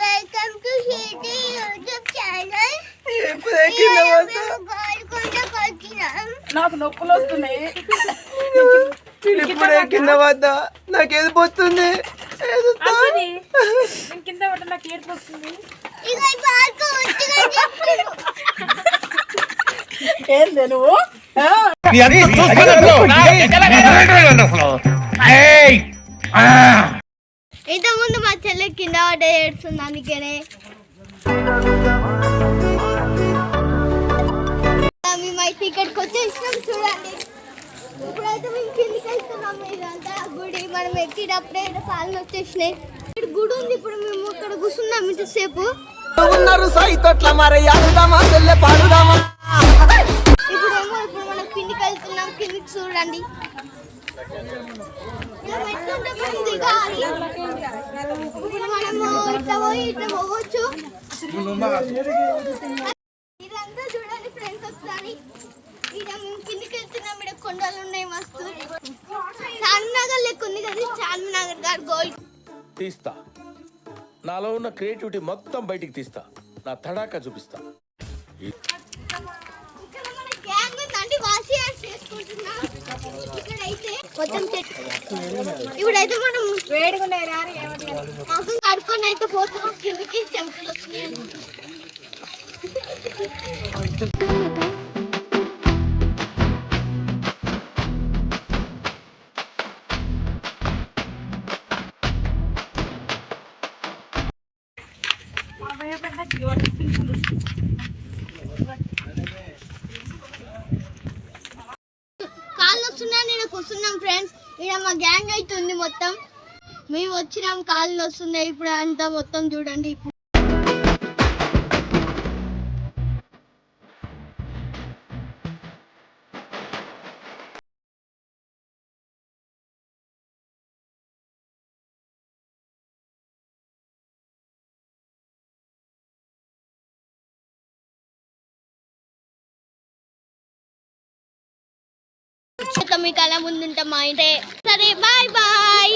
Welcome to city YouTube channel. ఇప్పుడే కింద పడ్డా. నాకు నొప్పులు వస్తున్నాయి. ఇప్పుడే కింద పడ్డా. నాకు ఏడుపు వస్తుంది. నేను కింద పడ్డా, నాకు ఏడుపు వస్తుంది. ఏంది నువ్వు ఇంత ముందు మా చెల్లె కింద పడ్డ ఏడుస్తుంది. అందుకనే మేము అయితే ఇక్కడికి వచ్చేసినాం. చూడండి, ఇప్పుడైతే మేము కిందికి వెళ్తున్నాము. ఇదంతా గుడి మనం ఎక్కేటప్పుడే కాళ్ళు వచ్చేసినాయి. ఇక్కడ గుడి ఉంది. ఇప్పుడు మేము ఇక్కడ కూర్చున్నాం ఇంతసేపు. ఇప్పుడు మనం కిందికి వెళ్తున్నాం. కిందికి చూడండి, ఇప్పుడు మనము ఇట్లా పోయి ఇట్లా పోవచ్చు. ఇదంతా చూడండి ఫ్రెండ్స్. ఒకసారి ఇక్కడ మేము కిందికి వెళ్తున్నాం. ఇక్కడ కొండలు ఉన్నాయి మస్తు. చార్మినగర్ లెక్క ఉంది కదా, చార్మినగర్ గారు గోల్డ్ తీస్తా. నాలో ఉన్న క్రియేటివిటీ మొత్తం బయటికి తీస్తా. నా తడాకా చూపిస్తా. ఇక్కడ మన గ్యాంగ్ ఉందండి. వాషియర్స్ చేసుకుంటున్నాం. ఇక్కడైతే కొంచెం ఇప్పుడైతే మనం వేడిగా కడుకొని అయితే పోతున్నాం కిందికి. చెమటలు వస్తున్నాయి. కాళ్ళు వస్తున్నాయి. నేను కూర్చున్నాం ఫ్రెండ్స్. ఇక్కడ మా గ్యాంగ్ అయితే ఉంది మొత్తం. మేము వచ్చినాం. కాళ్ళు వస్తున్నాయి. ఇప్పుడు అంతా మొత్తం చూడండి. మీ కళ ముందుంటాం మా ఇంటే. సరే, బాయ్ బాయ్.